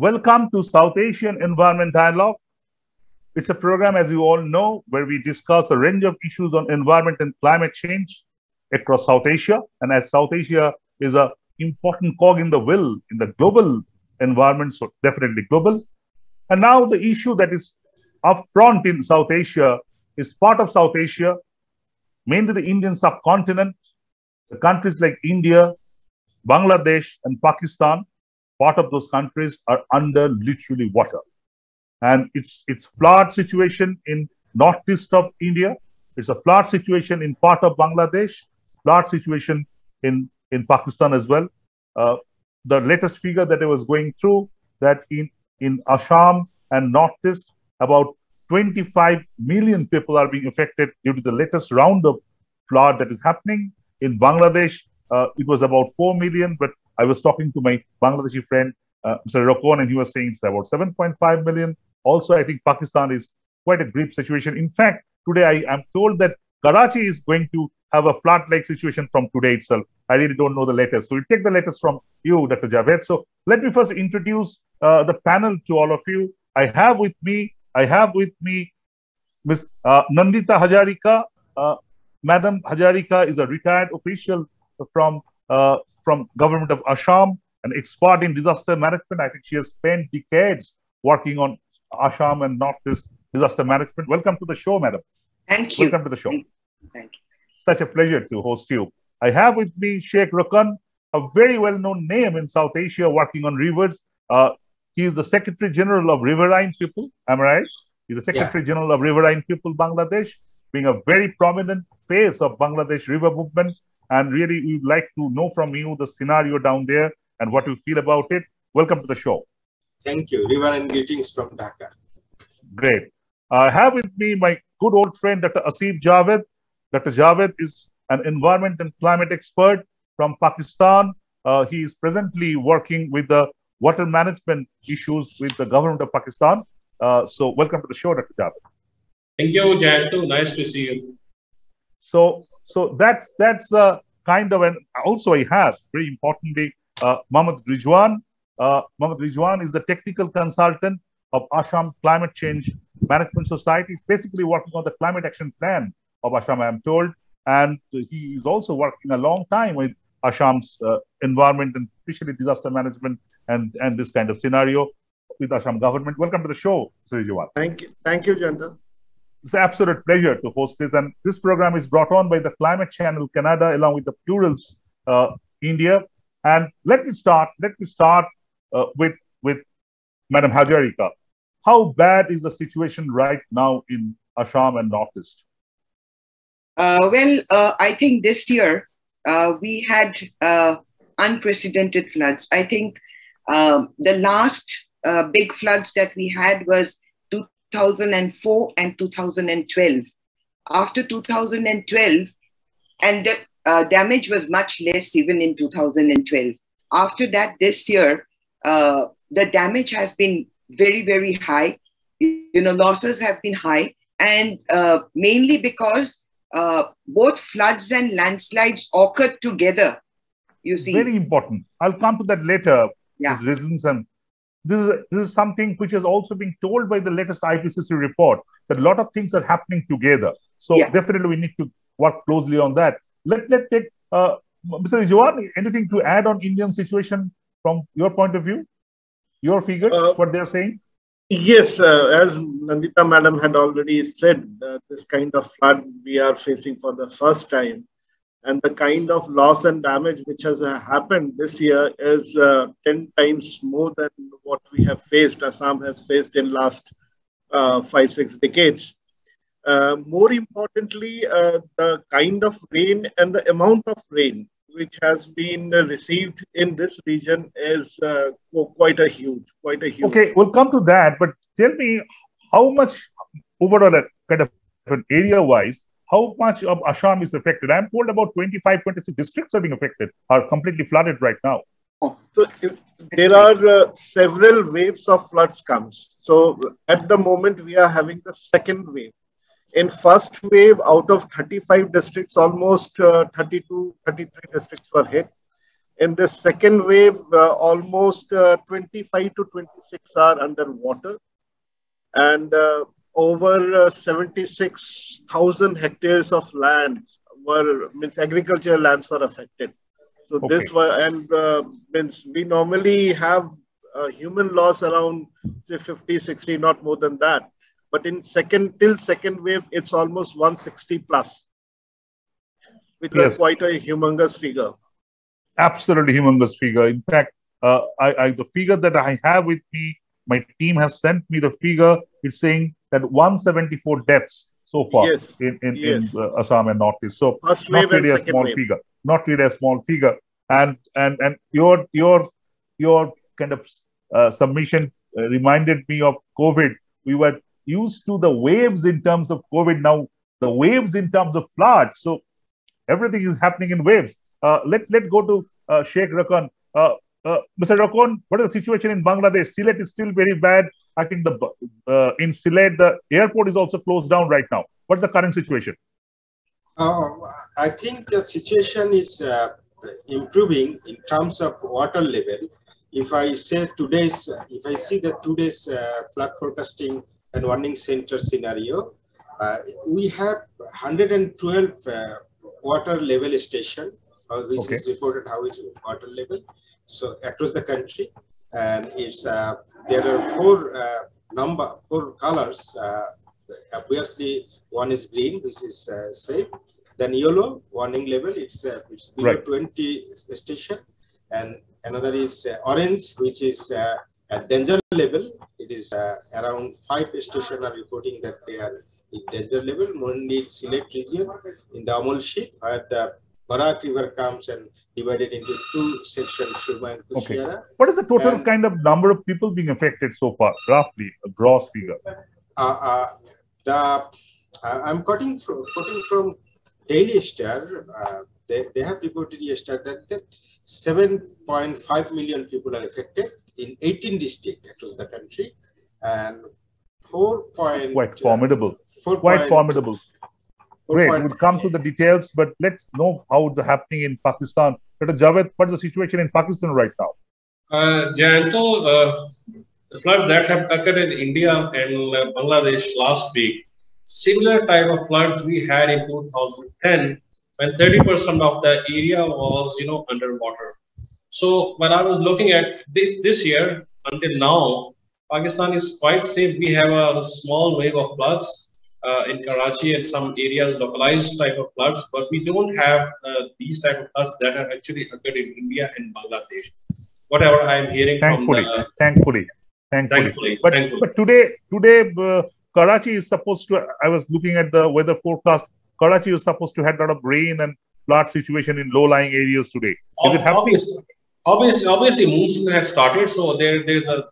Welcome to South Asian Environment Dialogue. It's a program, as you all know, where we discuss a range of issues on environment and climate change across South Asia. And as South Asia is an important cog in the wheel in the global environment, so definitely global. And now the issue that is up front in South Asia is part of South Asia, mainly the Indian subcontinent, the countries like India, Bangladesh, and Pakistan. Part of those countries are under literally water. And it's flood situation in northeast of India. It's a flood situation in part of Bangladesh, flood situation in Pakistan as well. The latest figure that I was going through, that in Assam and northeast, about 25 million people are being affected due to the latest round of flood that is happening. In Bangladesh, it was about 4 million, but I was talking to my Bangladeshi friend, Mr. Rokon, and he was saying it's about 7.5 million. Also, I think Pakistan is quite a grim situation. In fact, today I am told that Karachi is going to have a flood-like situation from today itself. I really don't know the latest. So we'll take the latest from you, Dr. Javed. So let me first introduce the panel to all of you. I have with me Ms. Nandita Hazarika. Madam Hazarika is a retired official from government of Assam, an expert in disaster management. I think she has spent decades working on Assam and Northeast disaster management. Welcome to the show, madam. Thank you. Welcome to the show. Thank you. Such a pleasure to host you. I have with me Sheikh Rokon, a very well-known name in South Asia, working on rivers. He is the Secretary General of Riverine people. Am I right? He's the Secretary General of Riverine people, Bangladesh, being a very prominent face of Bangladesh river movement. And really, we'd like to know from you the scenario down there and what you feel about it. Welcome to the show. Thank you. Riverine greetings from Dhaka. Great. I have with me my good old friend, Dr. Asif Javed. Dr. Javed is an environment and climate expert from Pakistan. He is presently working with the water management issues with the government of Pakistan. So welcome to the show, Dr. Javed. Thank you, Jayanta. Nice to see you. So that's kind of, and also I have, very importantly, Mohammed Rizwan. Mohammed Rizwan is the technical consultant of Assam Climate Change Management Society. He's basically working on the climate action plan of Assam, I am told. And he is also working a long time with Assam's environment and especially disaster management and this kind of scenario with Assam government. Welcome to the show, Mr. Rizwan. Thank you, Jayanta. It's an absolute pleasure to host this. And this program is brought on by the Climate Channel Canada along with the Plurals India. And let me start with Madam Hazarika. How bad is the situation right now in Assam and Northeast? I think this year we had unprecedented floods. I think the last big floods that we had was 2004 and 2012. After 2012, and the damage was much less even in 2012. After that, this year, the damage has been very, very high. Losses have been high, and mainly because both floods and landslides occurred together. You see, very important. I'll come to that later. Yeah. These reasons, and this is something which has also been told by the latest IPCC report, that a lot of things are happening together. So definitely we need to work closely on that. Let's take Mr. Rizwan, anything to add on Indian situation from your point of view? Your figures, what they're saying? Yes, as Nandita madam had already said, this kind of flood we are facing for the first time. And the kind of loss and damage which has happened this year is 10 times more than what we have faced, Assam has faced in last 5-6 decades. More importantly, the kind of rain and the amount of rain which has been received in this region is quite a huge. Okay, we'll come to that, but tell me how much overall, kind of area-wise, how much of Assam is affected? I'm told about 25, 26 districts are being affected, are completely flooded right now. So there are several waves of floods comes. So at the moment we are having the second wave. In first wave, out of 35 districts, almost 32, 33 districts were hit. In the second wave, almost 25 to 26 are underwater, and over 76,000 hectares of land means agricultural lands were affected. So this was, and means we normally have human loss around say 50, 60, not more than that. But in second wave, it's almost 160 plus, which is quite a humongous figure. Absolutely humongous figure. In fact, the figure that I have with me, my team has sent me the figure. It's saying that 174 deaths so far in Assam and Northeast. So not really a small figure. Not really a small figure. And your kind of submission reminded me of COVID. We were used to the waves in terms of COVID. Now the waves in terms of floods. So everything is happening in waves. Let's go to Sheikh Rokon. Mr. Rokon, what is the situation in Bangladesh? Sylhet is still very bad. I think in Sylhet, the airport is also closed down right now. What's the current situation? I think the situation is improving in terms of water level. If I see today's flood forecasting and warning center scenario, we have 112 water level station, which is reported how is water level. So across the country, and it's there are four colors. Obviously, one is green, which is safe. Then yellow warning level, it's below 20 station, and another is orange, which is at danger level. It is around 5 stations are reporting that they are in danger level. Mainly Sylhet region in the Amal sheet, where the Barak River comes and divided into 2 sections, Shurma and Kushiara. What is the total kind of number of people being affected so far, roughly, a gross figure? I'm quoting from Daily Star. They have reported yesterday that 7.5 million people are affected in 18 districts across the country, and 4. Quite formidable. Quite formidable. Great. We'll come to the details, but let's know how it's happening in Pakistan. Dr. Javed, what's the situation in Pakistan right now? Jayanta, the floods that have occurred in India and Bangladesh last week, similar type of floods we had in 2010, when 30% of the area was, underwater. So when I was looking at this year until now, Pakistan is quite safe. We have a small wave of floods in Karachi and some areas, localized type of floods, but we don't have these type of floods that have actually occurred in India and Bangladesh. Whatever I'm hearing Thankfully. But today Karachi is supposed to, I was looking at the weather forecast, Karachi is supposed to have a lot of rain and flood situation in low-lying areas today. Is it happening? Obviously, monsoon has started, so there's a,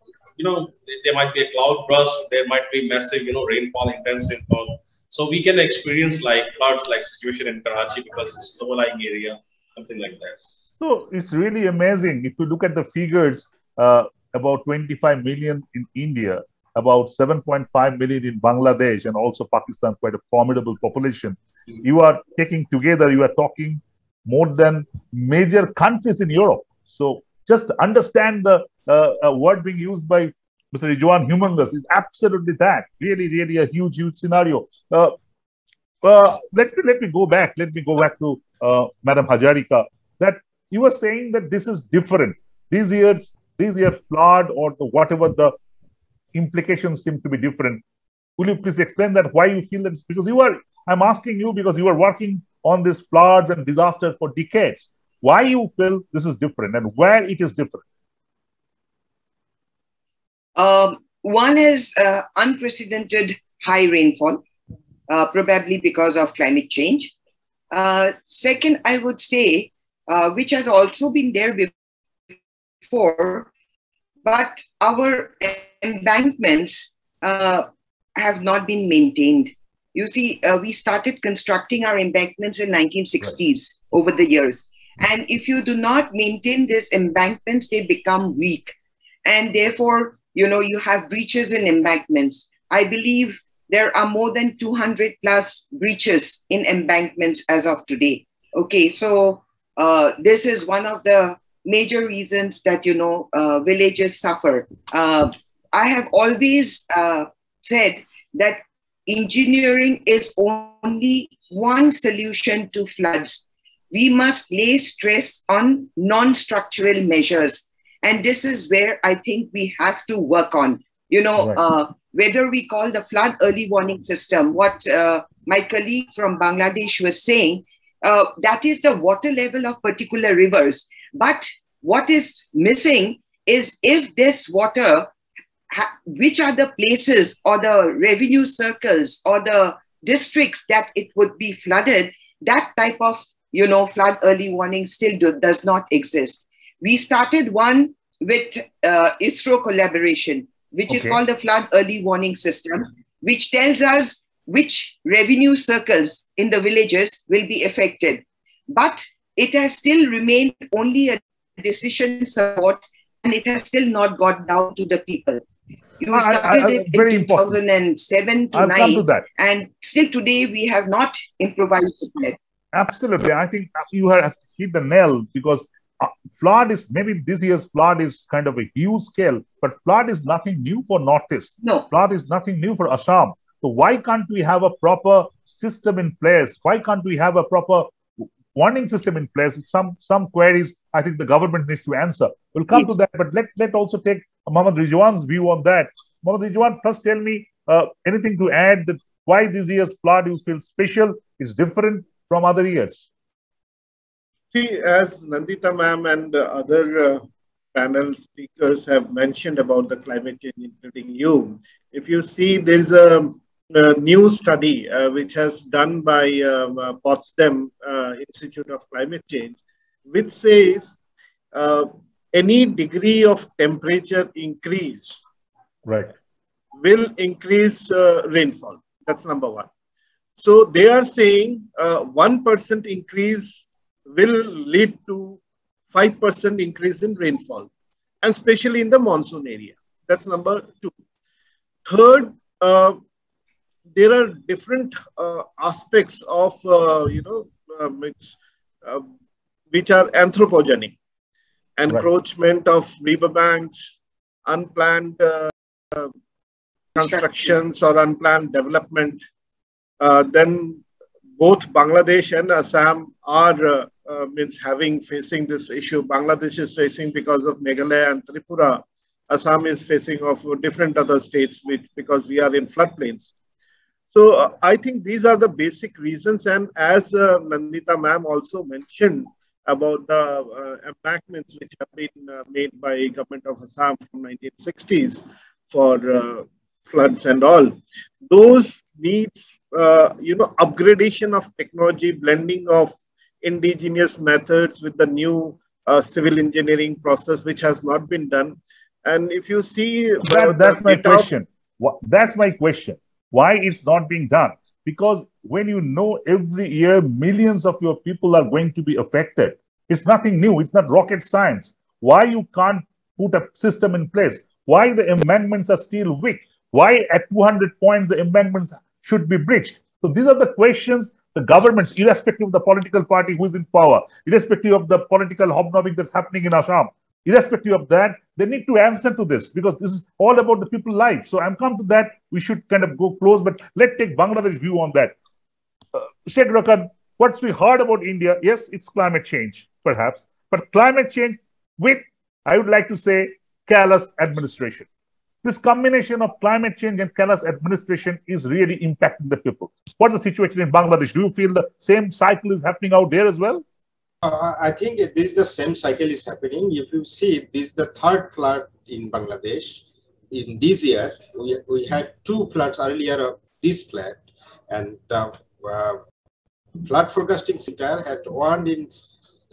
there might be a cloud burst, there might be massive, rainfall, intense rainfall. So we can experience like floods, like situation in Karachi because it's low-lying area, something like that. So it's really amazing. If you look at the figures, about 25 million in India, about 7.5 million in Bangladesh, and also Pakistan, quite a formidable population. You are taking together, you are talking more than major countries in Europe. So just understand the word being used by Mr. Rizwan, humongous, is absolutely that. Really a huge scenario. Let me go back. Let me go back to Madam Hazarika. That you were saying that this is different. This year flood or whatever the implications seem to be different. Will you please explain that why you feel that? Because I'm asking you because you are working on these floods and disasters for decades. Why you feel this is different and where it is different? One is unprecedented high rainfall, probably because of climate change. Second, I would say, which has also been there before, but our embankments have not been maintained. You see, we started constructing our embankments in 1960s over the years. And if you do not maintain these embankments, they become weak. And therefore, you have breaches in embankments. I believe there are more than 200 plus breaches in embankments as of today. Okay, so this is one of the major reasons that, villages suffer. I have always said that engineering is only one solution to floods. We must lay stress on non-structural measures. And this is where I think we have to work on, Right. whether we call the flood early warning system, what my colleague from Bangladesh was saying, that is the water level of particular rivers. But what is missing is if this water, which are the places or the revenue circles or the districts that it would be flooded, that type of, flood early warning still does not exist. We started one with ISRO collaboration, which is called the Flood Early Warning System, which tells us which revenue circles in the villages will be affected. But it has still remained only a decision support, and it has still not got down to the people. You started it in 2007 to I'll 9, come to that. And still today we have not improvised it. Absolutely. I think you have hit the nail, because flood is, maybe this year's flood is kind of a huge scale, but flood is nothing new for Northeast. No. Flood is nothing new for Assam. So why can't we have a proper system in place? Why can't we have a proper warning system in place? Some queries I think the government needs to answer. We'll come to that, but let also take Mohammad Rizwan's view on that. Mohammad Rizwan, first tell me anything to add that why this year's flood you feel special, is different from other years. See, as Nandita ma'am and other panel speakers have mentioned about the climate change, including you, if you see, there's a new study which has done by Potsdam Institute of Climate Change, which says any degree of temperature increase will increase rainfall. That's number one. So they are saying 1% increase will lead to 5% increase in rainfall, and especially in the monsoon area. That's number two. Third, there are different aspects of, which are anthropogenic. Encroachment of riverbanks, unplanned constructions or unplanned development. Then both Bangladesh and Assam are facing this issue. Bangladesh is facing because of Meghalaya and Tripura. Assam is facing of different other states because we are in floodplains. So I think these are the basic reasons. And as Nandita ma'am also mentioned about the embankments which have been made by government of Assam from 1960s for floods and all, those needs upgradation of technology, blending of indigenous methods with the new civil engineering process, which has not been done. And if you see, that's my question. That's my question. Why it's not being done? Because when you know every year millions of your people are going to be affected, it's nothing new. It's not rocket science. Why you can't put a system in place? Why the embankments are still weak? Why at 200 points the embankments should be breached? So these are the questions the governments, irrespective of the political party who is in power, irrespective of the political hobnobbing that's happening in Assam, irrespective of that, they need to answer to this, because this is all about the people's life. So I'm come to that. We should kind of go close, but let's take Bangladesh view on that. Sheikh Rokon, what's we heard about India? Yes, it's climate change, perhaps, but climate change with, I would like to say, callous administration. This combination of climate change and callous administration is really impacting the people. What's the situation in Bangladesh? Do you feel the same cycle is happening out there as well? I think this is the same cycle is happening. If you see, this is the third flood in Bangladesh. In this year, we had two floods earlier of this flood, and the flood forecasting center had warned in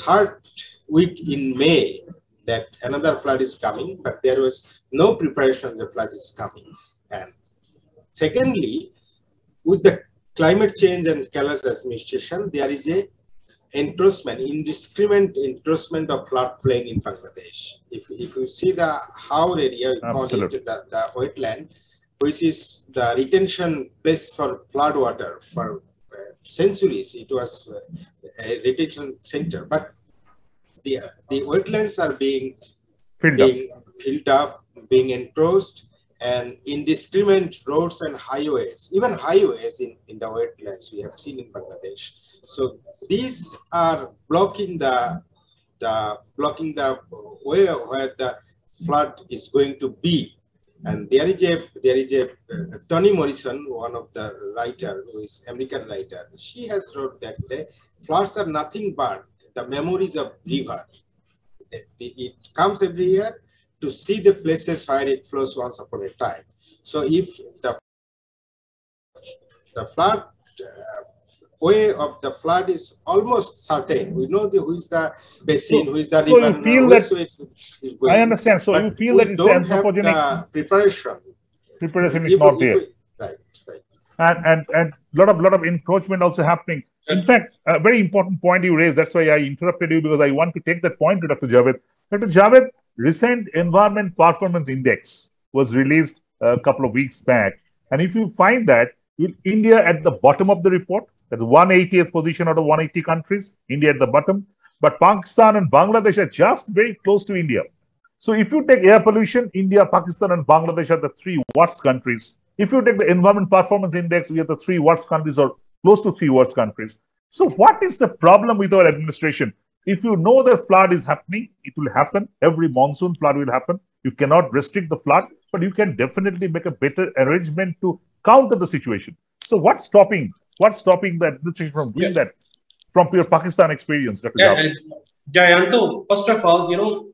third week in May that another flood is coming, but there was no preparation the flood is coming. And secondly, with the climate change and callous administration, there is a indiscriminate encroachment of floodplain in Bangladesh. If you see the how area, we call it the wetland, which is the retention place for flood water for centuries. It was a retention center, but the wetlands are being filled up, being encroached, and indiscriminate roads and highways, even highways in the wetlands we have seen in Bangladesh. So these are blocking the way where the flood is going to be. And there is a Toni Morrison, one of the writer, who is American writer. She has wrote that the floods are nothing but the memories of river. It comes every year to see the places where it flows once upon a time. So if the flood way of the flood is almost certain, we know who is the basin, who is the river, so you feel that it's going. I understand. So you feel that it's don't have anthropogenic preparation. Preparation is not there. Right. And lot of encroachment also happening. In fact, a very important point you raised. That's why I interrupted you, because I want to take that point to Dr. Javed. Dr. Javed, recent Environment Performance Index was released a couple of weeks back. And if you find that, India at the bottom of the report, that's 180th position out of 180 countries, India at the bottom. But Pakistan and Bangladesh are just very close to India. So if you take air pollution, India, Pakistan, and Bangladesh are the three worst countries. If you take the Environment Performance Index, we are the three worst countries or close to three worst countries. So what is the problem with our administration? If you know the flood is happening, it will happen. Every monsoon flood will happen. You cannot restrict the flood, but you can definitely make a better arrangement to counter the situation. So what's stopping the administration from doing that from your Pakistan experience, Dr. Javed? Jayanta, first of all,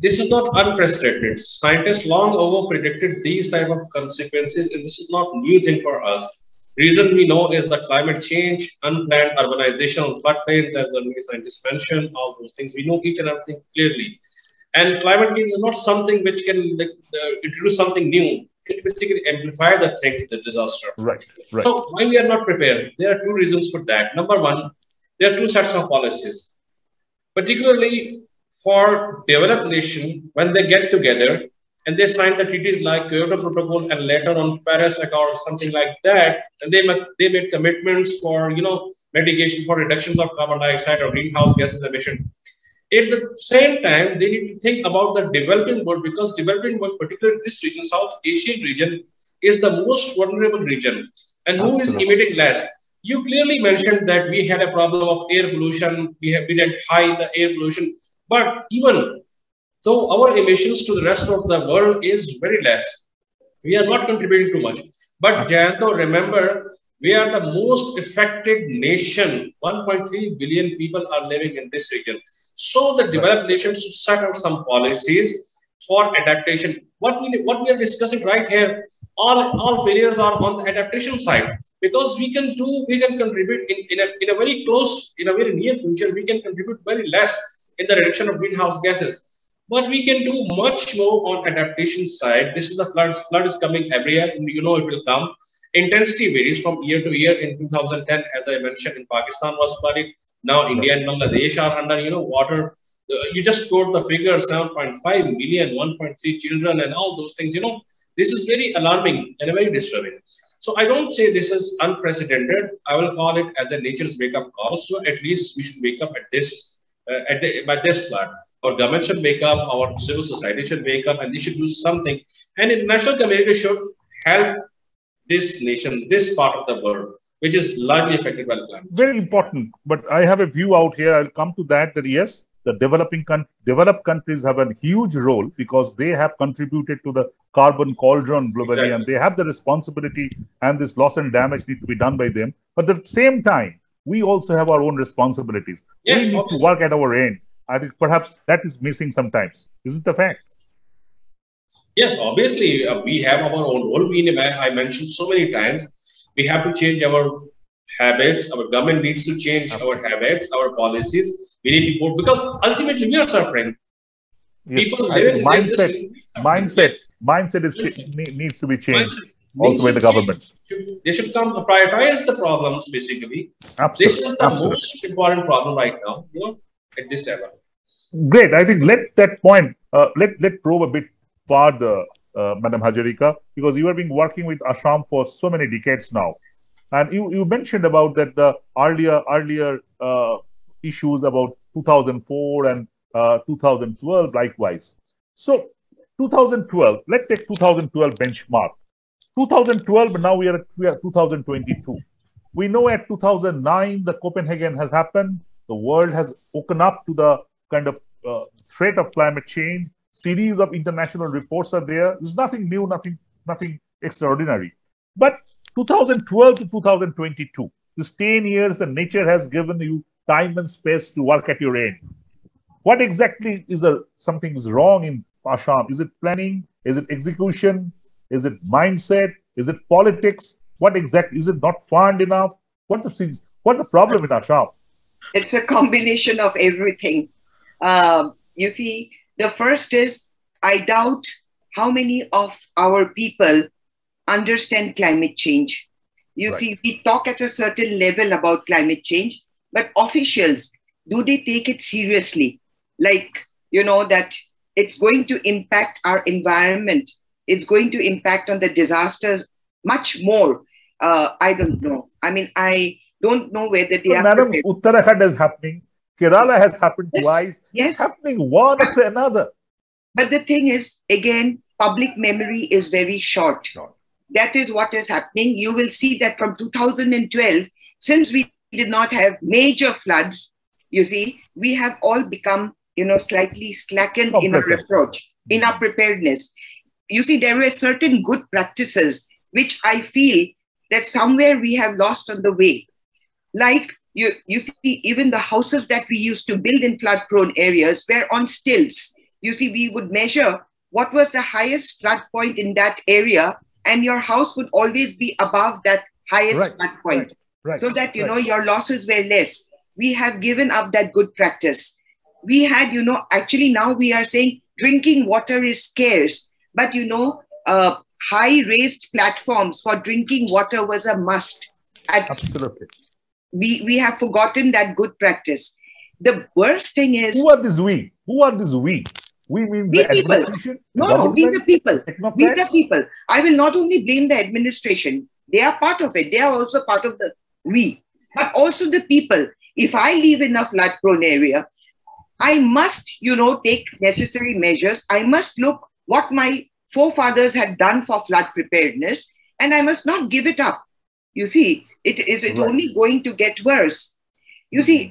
this is not unprecedented. Scientists long ago predicted these type of consequences, and this is not new thing for us. Reason we know is the climate change, unplanned urbanization of floodplains, as the many scientists mentioned, all those things. We know each and everything clearly. And climate change is not something which can introduce something new. It basically amplify the things, the disaster. Right. So why we are not prepared? There are two reasons for that. Number one, there are two sets of policies, particularly for developed nation when they get together and they sign the treaties like Kyoto Protocol and later on Paris Accord or something like that, and they made commitments for mitigation for reductions of carbon dioxide or greenhouse gases emission. At the same time, they need to think about the developing world, because developing world, particularly this region, South Asian region, is the most vulnerable region. And who is emitting less? You clearly mentioned that we had a problem of air pollution. We have been high in the air pollution. But even though our emissions to the rest of the world is very less, we are not contributing too much. But Jayanta, remember, we are the most affected nation. 1.3 billion people are living in this region. So the developed nations should set out some policies for adaptation. What we are discussing right here, all failures are on the adaptation side, because we can contribute in a very near future. We can contribute very less in the reduction of greenhouse gases, but we can do much more on adaptation side. This is the flood is coming every year, and it will come. Intensity varies from year to year. In 2010, as I mentioned, in Pakistan was flooded. Now India and Bangladesh are under water. You just quote the figure, 7.5 million, 1.3 children, and all those things. This is very alarming and very disturbing. So I don't say this is unprecedented. I will call it as a nature's wake-up call. So at least we should wake up at this by this flood. Our government should wake up. Our civil society should wake up, and they should do something. And the international community should help this nation, this part of the world, which is largely affected by the climate change. Very important. But I have a view out here. I'll come to that yes, the developed countries have a huge role, because they have contributed to the carbon cauldron globally, and they have the responsibility, and this loss and damage need to be done by them. But at the same time, we also have our own responsibilities. Yes, we need to work at our end. I think perhaps that is missing sometimes. Isn't the fact? Yes, obviously, we have our own role. I mentioned so many times, we have to change our habits. Our government needs to change our habits, our policies. We need to vote, because ultimately we are suffering. Yes, people mindset needs to be changed also by the governments. They should come prioritize the problems, basically. Absolutely. This is the most important problem right now, at this level. Great. I think let that point, let probe a bit further, Madam Hazarika, because you have been working with Assam for so many decades now. And you mentioned about that the earlier issues about 2004 and 2012 likewise. So 2012, let's take 2012 benchmark. 2012, now we are at 2022. We know at 2009, the Copenhagen has happened. The world has woken up to the kind of threat of climate change. Series of international reports are there. There's nothing new, nothing extraordinary. But 2012 to 2022, this 10 years, the nature has given you time and space to work at your end. What exactly is something is wrong in Assam? Is it planning? Is it execution? Is it mindset? Is it politics? What exactly? Is it not fund enough? What's the problem in Assam? It's a combination of everything. You see, the first is, I doubt how many of our people understand climate change. You see, we talk at a certain level about climate change, but officials, do they take it seriously? Like, that it's going to impact our environment. It's going to impact on the disasters much more. I don't know. I mean, I don't know whether they are Madam, prepared. Uttarakhand is happening. Kerala has happened twice. Yes. It's happening one after another. But the thing is, again, public memory is very short. That is what is happening. You will see that from 2012, since we did not have major floods, you see, we have all become, slightly slackened in our approach, in our preparedness. You see, there were certain good practices, which I feel that somewhere we have lost on the way. Like, you see, even the houses that we used to build in flood-prone areas were on stilts. You see, we would measure what was the highest flood point in that area, and your house would always be above that highest flood point. So that, your losses were less. We have given up that good practice. We had, actually now we are saying drinking water is scarce, but, high raised platforms for drinking water was a must. Absolutely. We have forgotten that good practice. The worst thing is... Who are these we? Who are these we? We mean the administration? No, we the people. We the people. I will not only blame the administration. They are part of it. They are also part of the we. But also the people. If I live in a flood-prone area, I must, take necessary measures. I must look what my forefathers had done for flood preparedness, and I must not give it up. You see, it's only going to get worse. You see,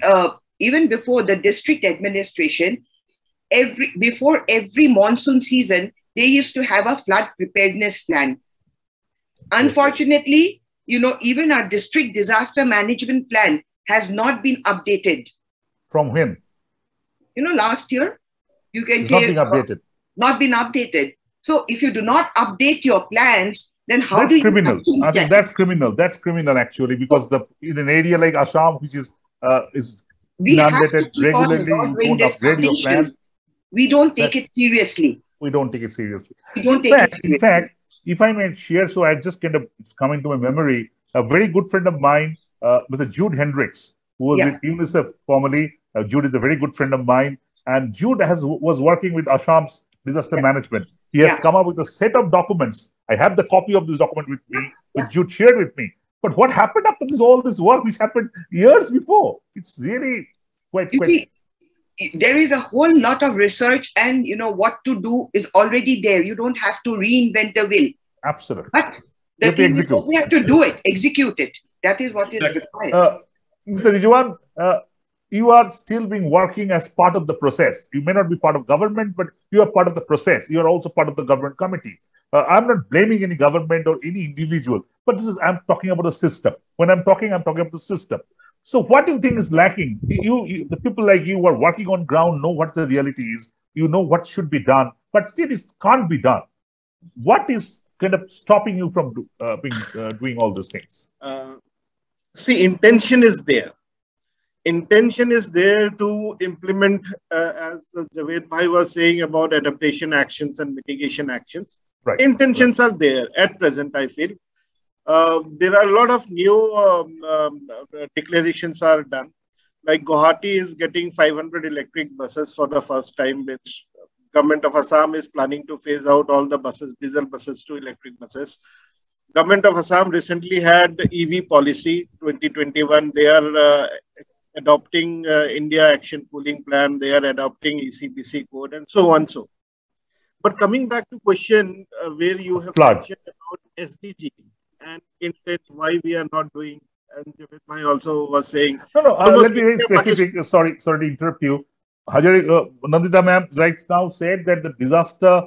even before the district administration, before every monsoon season, they used to have a flood preparedness plan. Unfortunately, even our district disaster management plan has not been updated. From when? Last year. You can not been updated. Not been updated. So if you do not update your plans, then how that's do you... criminal. I think that's criminal. That's criminal, actually, because in an area like Assam, which is inundated regularly, you don't upgrade your plans. We don't take it seriously. We don't take it seriously. In fact, if I may share, so I just it's coming to my memory, a very good friend of mine, Mr. Jude Hendricks, who was with UNICEF formerly. Jude is a very good friend of mine. And Jude was working with Assam's disaster management. He has come up with a set of documents. I have the copy of this document with me, which Jude shared with me. But what happened after all this work, which happened years before? It's really quite... There is a whole lot of research, and what to do is already there. You don't have to reinvent the wheel. Absolutely. But the thing is, we have to do it, execute it. That is what is required. Mr. Rizwan, you are still working as part of the process. You may not be part of government, but you are part of the process. You are also part of the government committee. I'm not blaming any government or any individual, but I'm talking about the system. When I'm talking about the system. So what do you think is lacking? The people like you who are working on ground know what the reality is. You know what should be done, but still it can't be done. What is kind of stopping you from doing all those things? See, intention is there. Intention is there to implement, as Javed Bhai was saying about adaptation actions and mitigation actions. Intentions are there at present, I feel. There are a lot of new declarations are done. Like Guwahati is getting 500 electric buses for the first time, which government of Assam is planning to phase out all the buses, diesel buses to electric buses. Government of Assam recently had EV policy 2021. They are adopting India Action Pooling Plan. They are adopting ECBC code and so on. But coming back to question where you have mentioned about SDG and intent, why we are not doing, and Javed Bhai also was saying. No, let me be very specific. Sorry to interrupt you. Nandita ma'am right now said that the disaster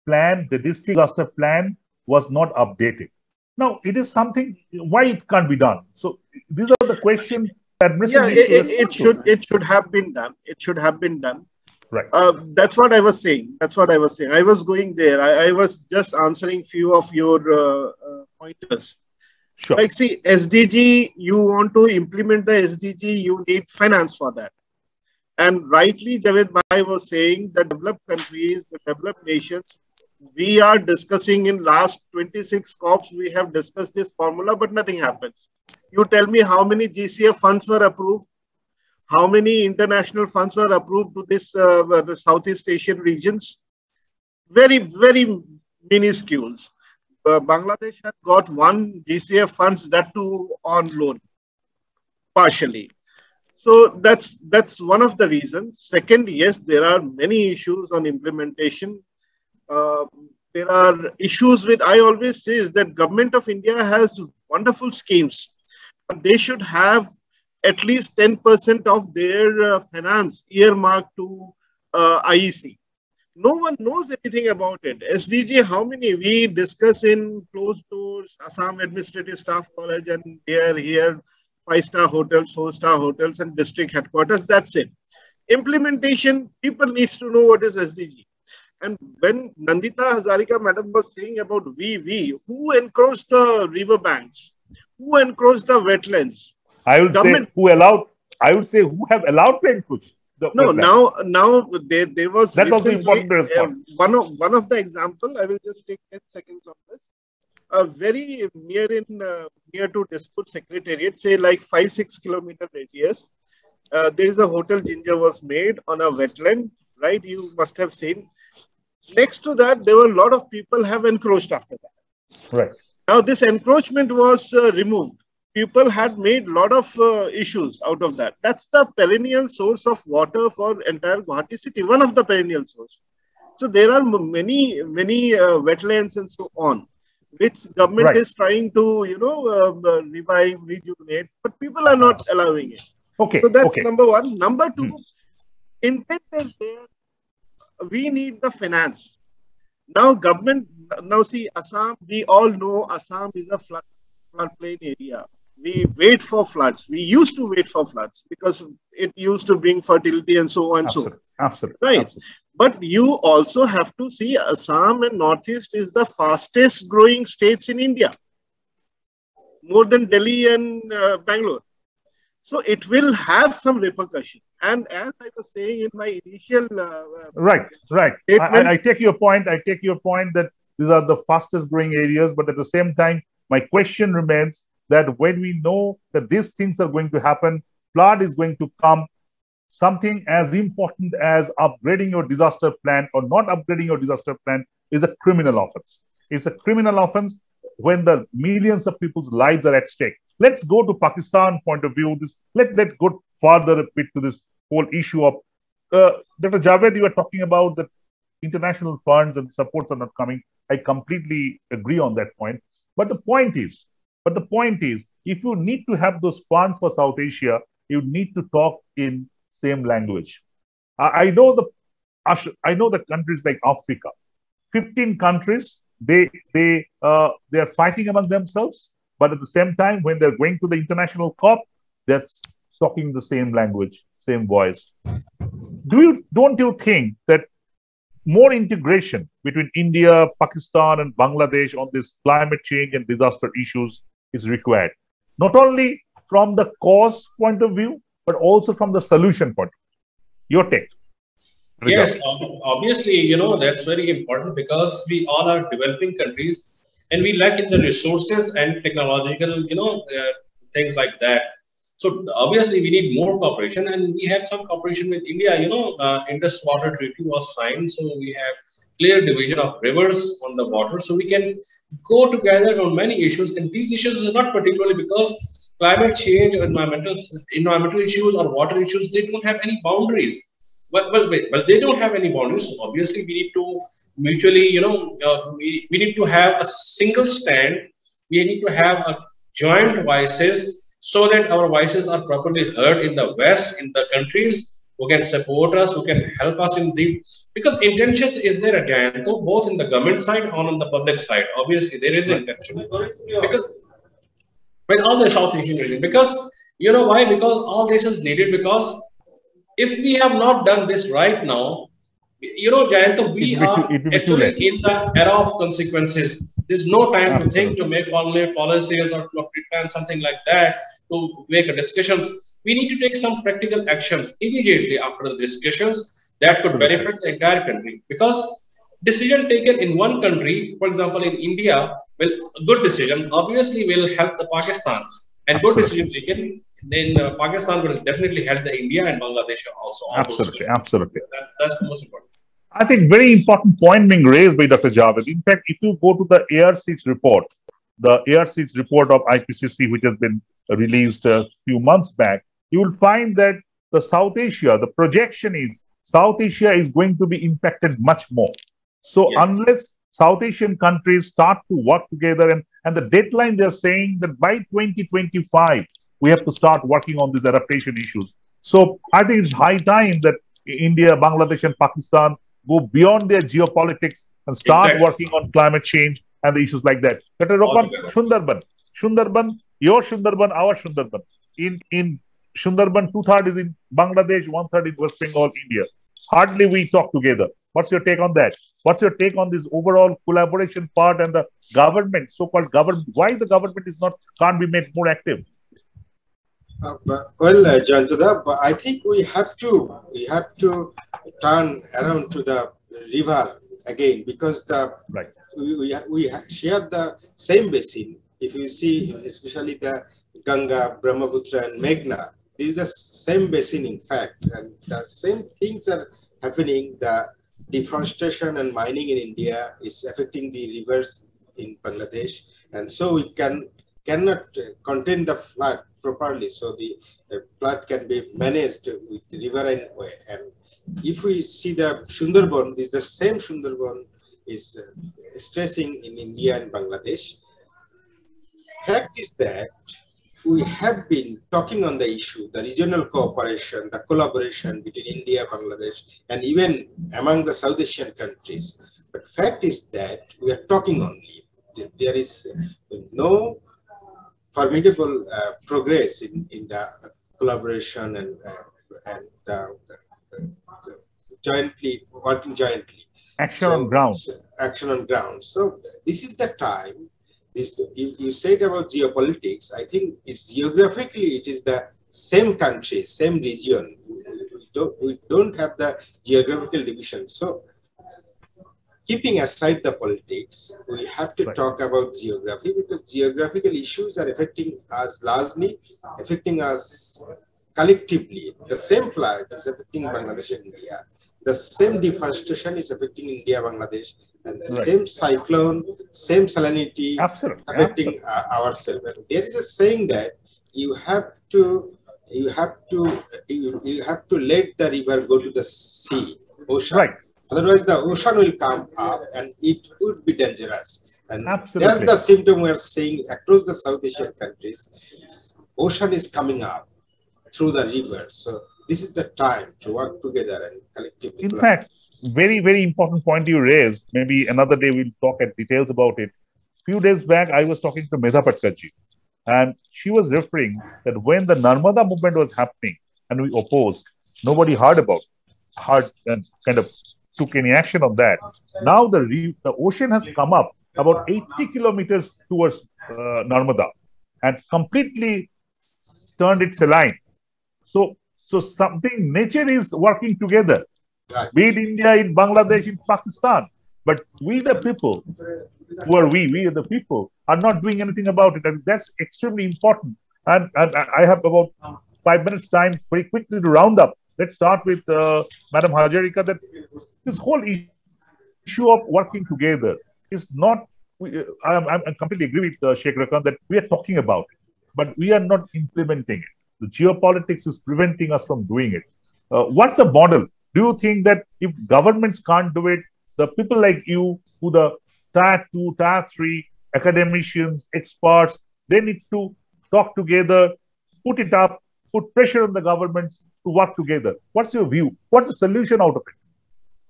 plan, the district disaster plan was not updated. Now, it is something, why it can't be done? So these are the questions that it should have been done. It should have been done. Right. That's what I was saying. I was going there. I was just answering few of your pointers. Sure. Like, see, SDG, you want to implement the SDG, you need finance for that. And rightly, Javed Bhai was saying that developed countries, the developed nations, we are discussing in last 26 COPs, we have discussed this formula, but nothing happens. You tell me how many GCF funds were approved, how many international funds were approved to this Southeast Asian regions. Very, very minuscule. Bangladesh had got one GCF funds, that too on loan, partially. So that's one of the reasons. Second, yes, there are many issues on implementation. There are issues with, I always say, is that government of India has wonderful schemes, but they should have at least 10% of their finance earmarked to IEC. No one knows anything about it. SDG, how many we discuss in closed doors, Assam Administrative Staff College, and here 5-star hotels, 4-star hotels, and district headquarters. That's it. Implementation, people needs to know what is SDG. And when Nandita Hazarika madam was saying about who encroached the river banks? Who encroached the wetlands? I would say who allowed. I would say who have allowed to encroach. No, now there was. That was the important response. One of the example. I will just take 10 seconds of this. Very near to Dispute Secretariat, say like 5-6 kilometer radius, there is a hotel Ginger was made on a wetland, right? You must have seen. Next to that, there were a lot of people have encroached after that. Right. Now this encroachment was removed. People had made a lot of issues out of that. That's the perennial source of water for entire Guwahati city. One of the perennial source. So there are many wetlands and so on, which government is trying to, revive, rejuvenate, but people are not allowing it. Okay. So that's number one. Number two, intent is there. We need the finance. Now government, see Assam, we all know Assam is a floodplain area. We wait for floods. We used to wait for floods because it used to bring fertility and so on. Absolutely. Right. Absolutely. But you also have to see Assam and Northeast is the fastest growing states in India, more than Delhi and Bangalore. So it will have some repercussion. And as I was saying in my initial right. I take your point. I take your point that these are the fastest growing areas, but at the same time, my question remains that when we know that these things are going to happen, flood is going to come, something as important as upgrading your disaster plan or not upgrading your disaster plan is a criminal offense. It's a criminal offense when the millions of people's lives are at stake. Let's go to Pakistan point of view. Let's go further a bit to this whole issue of Dr. Javed, you were talking about that international funds and supports are not coming. I completely agree on that point. But the point is, if you need to have those funds for South Asia, you need to talk in same language. I know the countries like Africa, 15 countries, they are fighting among themselves, but at the same time, when they're going to the international COP, they're talking the same language, same voice. Don't you think that more integration between India, Pakistan, and Bangladesh on this climate change and disaster issues is required? Not only from the cause point of view, but also from the solution point of view. Your take. Yes, obviously, that's very important because we all are developing countries and we lack in the resources and technological, things like that. So obviously we need more cooperation, and we have some cooperation with India. Indus Water Treaty was signed, so we have clear division of rivers on the water, so we can go together on many issues. And these issues are not particularly because climate change or environmental issues or water issues, they don't have any boundaries. Well, they don't have any boundaries. So obviously, we need to mutually, we need to have a single stand. We need to have a joint voices so that our voices are properly heard in the West, in the countries who can support us, who can help us in the, because intentions is there at Jayanto, both in the government side and on the public side. Obviously, there is intention because with all the South Asian region, because you know why? Because all this is needed. Because if we have not done this right now, Jayanta, we are it will be too actually late. in the era of consequences. There's no time to think, Absolutely. to make formulate policies or to plan something like that, to make a discussions. We need to take some practical actions immediately after the discussions that could Absolutely. benefit the entire country. Because decision taken in one country, for example, in India, well, a good decision obviously will help the Pakistan, and good Absolutely. decision taken then Pakistan will definitely help the India and Bangladesh also, all those Absolutely. countries. Absolutely. That's the most important. I think very important point being raised by Dr. Javed. In fact, if you go to the ARC's report, the ARC's report of IPCC, which has been released a few months back, you will find that the South Asia, the projection is South Asia is going to be impacted much more. So Yes. unless South Asian countries start to work together, and the deadline they're saying that by 2025, we have to start working on these adaptation issues. So I think it's high time that India, Bangladesh, and Pakistan go beyond their geopolitics and start Exactly. working on climate change and the issues like that. Dr. Rokon, Altogether. Sundarban, your Sundarban, our Sundarban. In Sundarban, 2/3 is in Bangladesh, 1/3 in West Bengal, India. Hardly we talk together. What's your take on that? What's your take on this overall collaboration part and the government, so-called government? Why the government is not can't be made more active? Well, Jayanta, but I think we have to turn around to the river again, because Right. we share the same basin. If you see, especially the Ganga, Brahmaputra, and Meghna, this is the same basin, in fact, and the same things are happening. The deforestation and mining in India is affecting the rivers in Bangladesh, and so we cannot contain the flood properly. So the flood can be managed with the riverine way. And if we see the Sundarban, this the same Sundarban is stressing in India and Bangladesh. Fact is that we have been talking on the issue, the regional cooperation, the collaboration between India, Bangladesh, and even among the South Asian countries. But fact is that we are talking only. There is no formidable progress in the collaboration and jointly working jointly. Action on ground. Action on ground. So this is the time. This, if you said about geopolitics, I think it's geographically it is the same country, same region. We don't have the geographical division. So keeping aside the politics, we have to talk about geography, because geographical issues are affecting us largely, affecting us collectively. The same flood is affecting Bangladesh and India. The same deforestation is affecting India, Bangladesh, and same cyclone, same salinity affecting ourselves. There is a saying that you have to let the river go to the sea, ocean. Right. Otherwise, the ocean will come up and it would be dangerous. And Absolutely. that's the symptom we're seeing across the South Asian countries. Ocean is coming up through the river. So this is the time to work together and collectively. In fact, very, very important point you raised. Maybe another day we'll talk at details about it. Few days back, I was talking to Medha Patkaji, and she was referring that when the Narmada movement was happening and we opposed, nobody heard and kind of took any action on that. Now the ocean has come up about 80 kilometers towards Narmada and completely turned it saline. So something, nature is working together. Right. Be it India, in Bangladesh, in Pakistan. But we the people, who are we the people, are not doing anything about it. And that's extremely important. And I have about 5 minutes time very quickly to round up. Let's start with Madam Hazarika, that this whole issue of working together is not, I completely agree with Sheikh Rokon that we are talking about it. but we are not implementing it. The geopolitics is preventing us from doing it. What's the model? Do you think that if governments can't do it, the people like you, who the tier 2, tier 3 academicians, experts, they need to talk together, put it up, put pressure on the governments to work together? What's your view? What's the solution out of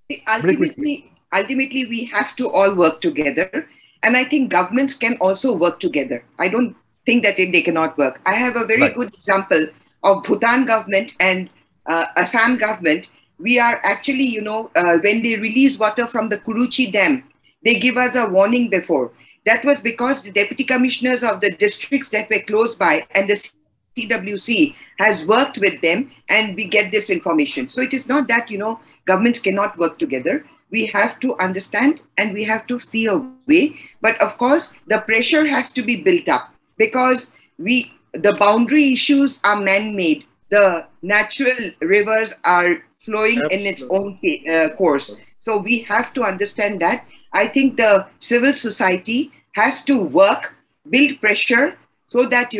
it? Ultimately, we have to all work together. And I think governments can also work together. I don't think that they cannot work. I have a very good example of Bhutan government and Assam government. We are actually, when they release water from the Kuruchi Dam, they give us a warning before. That was because the deputy commissioners of the districts that were close by and the CWC has worked with them, and we get this information. So it is not that, governments cannot work together. We have to understand and we have to see a way. But of course, the pressure has to be built up because the boundary issues are man-made. The natural rivers are flowing in its own course. So we have to understand that. I think the civil society has to work, build pressure so that,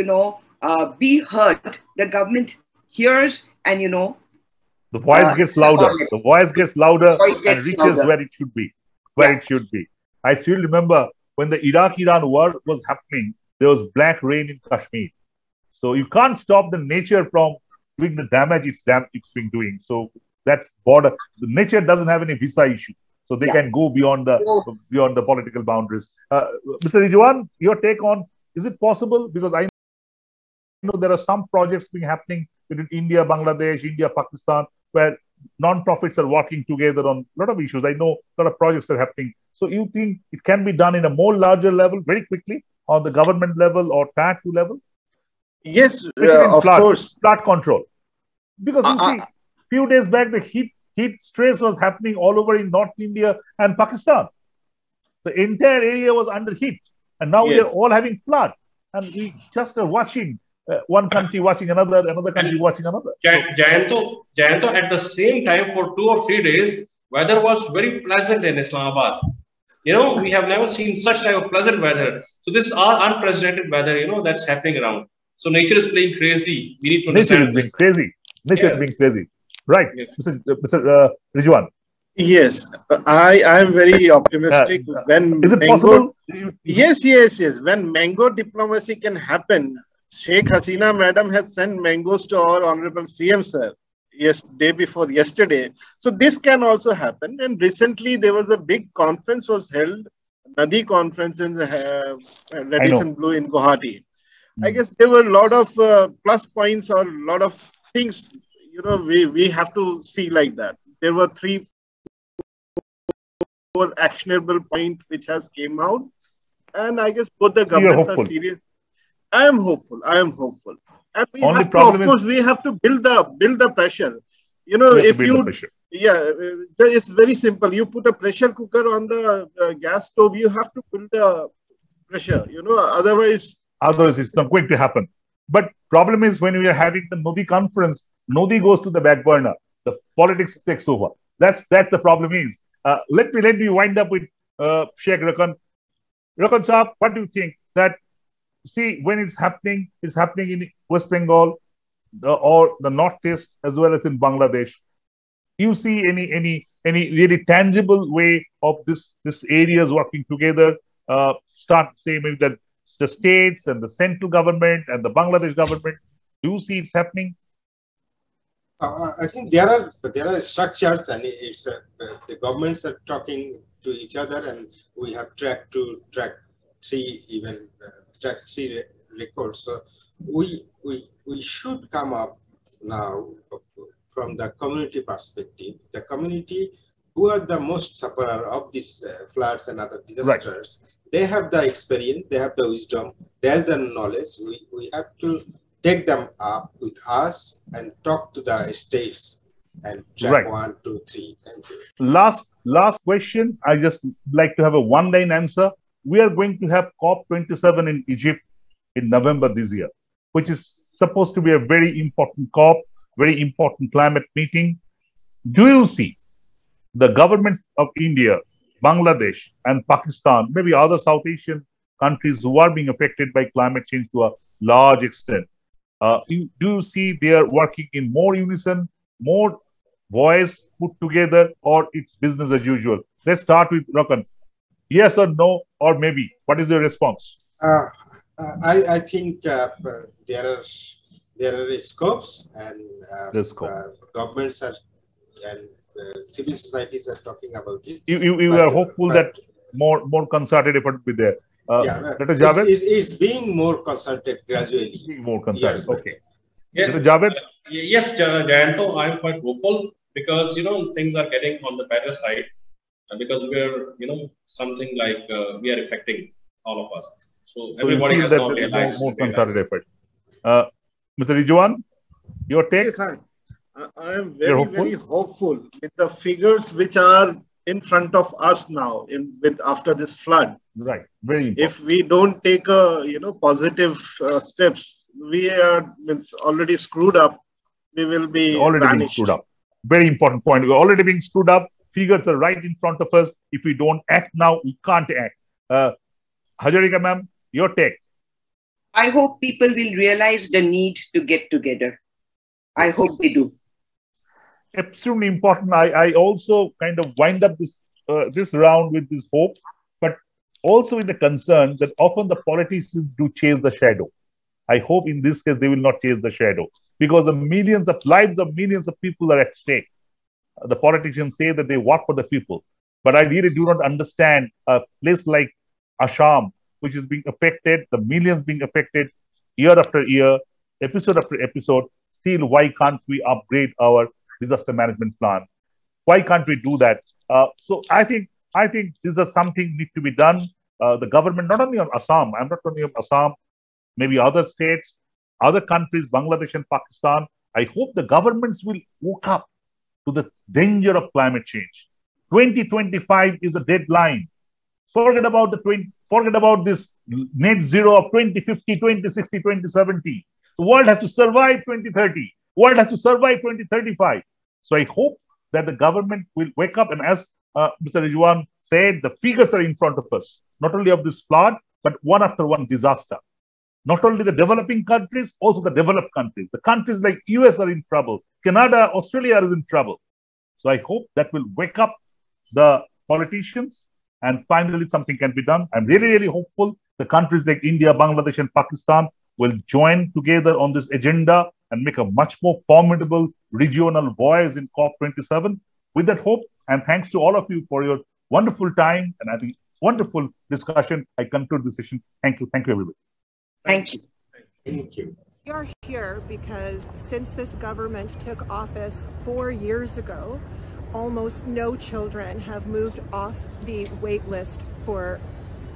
be heard. The government hears and, the voice gets louder. The voice gets louder and reaches where it should be. It should be. I still remember when the Iraq-Iran war was happening, there was black rain in Kashmir. So you can't stop the nature from doing the damage it's been doing. So that's border. The nature doesn't have any visa issue. So they can go beyond the political boundaries. Mr. Rizwan, your take on, is it possible? Because I know there are some projects being happening between India, Bangladesh, India, Pakistan, where non-profits are working together on a lot of issues. I know a lot of projects are happening. So you think it can be done in a more larger level very quickly on the government level or tier 2 level? Yes, of course. Flood control. Because you see, few days back, the heat stress was happening all over in North India and Pakistan. The entire area was under heat. And now we are all having flood. And we just are watching one country watching another country watching another. Jayanta, at the same time, for 2 or 3 days, weather was very pleasant in Islamabad. We have never seen such type of pleasant weather. So this is all unprecedented weather, that's happening around. So nature is playing crazy. We need to understand. Nature is being crazy. Nature is being crazy. Right. Yes. Mr. Rizwan. Yes, I am very optimistic. When is it possible? Yes. When mango diplomacy can happen, Sheikh Hasina Madam has sent mangoes to our Honorable CM Sir. Yes, day before yesterday. So this can also happen. And recently there was a big conference was held, Nadi conference in Radisson Blue in Guwahati. I guess there were a lot of plus points or a lot of things, we have to see like that. There were 3-4 actionable points which has came out. And I guess both the governments are serious. I am hopeful. And we have to, of course, we have to build the pressure. If you, it's very simple. You put a pressure cooker on the gas stove, you have to build the pressure, otherwise it's not going to happen. But problem is when we are having the Modi conference, Modi goes to the back burner. The politics takes over. That's the problem is. Let me wind up with Sheikh Rokon. Rokon Saab, what do you think that? See, when it's happening in West Bengal or the Northeast as well as in Bangladesh. You see any really tangible way of this areas working together? Start saying maybe that the states and the central government and the Bangladesh government. Do you see it's happening? I think there are structures, and it's the governments are talking to each other, and we have track 3 records. So we should come up now from the community perspective. The community who are the most sufferer of these floods and other disasters. They have the experience, they have the wisdom, they have the knowledge. We have to take them up with us and talk to the states and track 1, 2, 3. Thank you. Last question. I just like to have a one-line answer. We are going to have COP27 in Egypt in November this year, which is supposed to be a very important COP, very important climate meeting. Do you see the governments of India, Bangladesh, and Pakistan, maybe other South Asian countries who are being affected by climate change to a large extent. Do you see they are working in more unison, more voice put together, or it's business as usual? Let's start with Rokon. Yes or no, or maybe. What is your response? I think there are scopes, and governments are and civil societies are talking about it. You are hopeful that more concerted effort will be there. Dr. Javed? It's being more concerted gradually. More concerted. Okay. Yeah. Dr. Javed? Yes, Jayanta, I'm quite hopeful because things are getting on the better side because we're something like we are affecting all of us. So everybody has now realized more concerted effort. Mr. Rizwan, your take? Yes, I am very hopeful with the figures which are in front of us now after this flood. Right, very important. If we don't take positive steps, we are already screwed up. We will be already being screwed up. Very important point. We're already being screwed up. Figures are right in front of us. If we don't act now, we can't act. Hazarika ma'am, your take. I hope people will realize the need to get together. I hope they do. Extremely important. I also kind of wind up this round with this hope, but also with the concern that often the politicians do chase the shadow. I hope in this case they will not chase the shadow because the lives of millions of people are at stake. The politicians say that they work for the people, but I really do not understand a place like Assam, which is being affected, the millions being affected year after year, episode after episode. Still, why can't we upgrade our disaster management plan? Why can't we do that? So I think this is something need to be done. The government, not only on Assam, I'm not only on Assam, maybe other states, other countries, Bangladesh and Pakistan. I hope the governments will wake up to the danger of climate change. 2025 is the deadline. Forget about this net zero of 2050, 2060, 2070. The world has to survive 2030. World has to survive 2035. So I hope that the government will wake up. And as Mr. Rizwan said, the figures are in front of us, not only of this flood, but one after one disaster. Not only the developing countries, also the developed countries. The countries like US are in trouble. Canada, Australia is in trouble. So I hope that will wake up the politicians and finally something can be done. I'm really, really hopeful the countries like India, Bangladesh, and Pakistan will join together on this agenda and make a much more formidable regional voice in COP27. With that hope, and thanks to all of you for your wonderful time and I think wonderful discussion, I conclude this session. Thank you. Thank you, everybody. Thank you. Thank you. We are here because since this government took office 4 years ago, almost no children have moved off the wait list for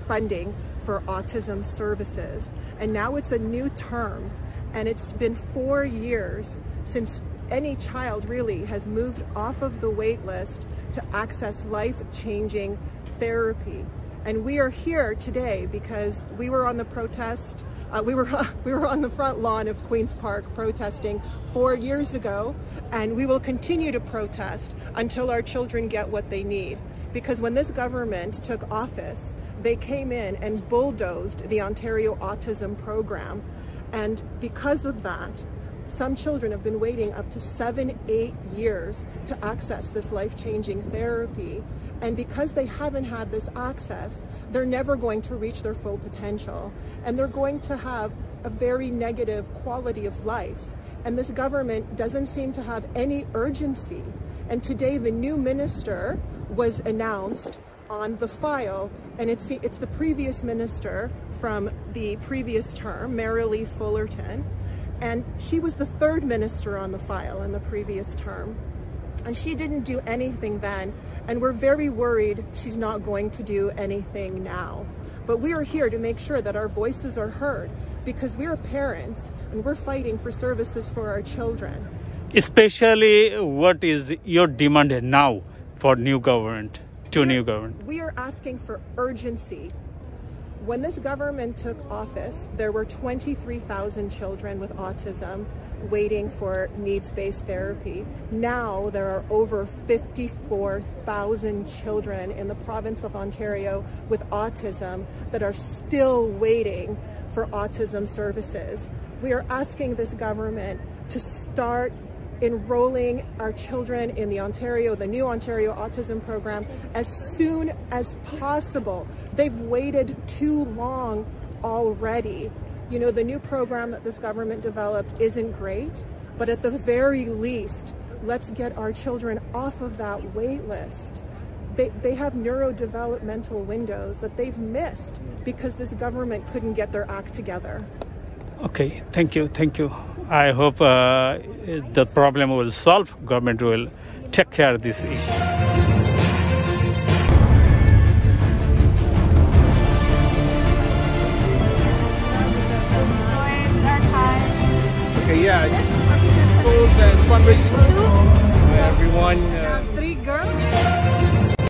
funding for autism services. And now it's a new term, and it's been 4 years since any child really has moved off of the wait list to access life-changing therapy. And we are here today because we were on the protest. We were on the front lawn of Queen's Park protesting 4 years ago, and we will continue to protest until our children get what they need. Because when this government took office, they came in and bulldozed the Ontario Autism Program. And because of that, some children have been waiting up to 7-8 years to access this life-changing therapy. And because they haven't had this access, they're never going to reach their full potential. And they're going to have a very negative quality of life. And this government doesn't seem to have any urgency. And today the new minister was announced on the file, and it's the previous minister from the previous term, Marilee Fullerton. And she was the third minister on the file in the previous term. And she didn't do anything then. And we're very worried she's not going to do anything now. But we are here to make sure that our voices are heard because we're parents and we're fighting for services for our children. Especially, what is your demand now for new government, new government? We are asking for urgency. When this government took office, there were 23,000 children with autism waiting for needs-based therapy. Now there are over 54,000 children in the province of Ontario with autism that are still waiting for autism services. We are asking this government to start enrolling our children in the new Ontario Autism Program as soon as possible. They've waited too long already. You know, the new program that this government developed isn't great, but at the very least, let's get our children off of that wait list. They have neurodevelopmental windows that they've missed because this government couldn't get their act together. Okay, thank you, thank you. I hope the problem will solve. Government will take care of this issue.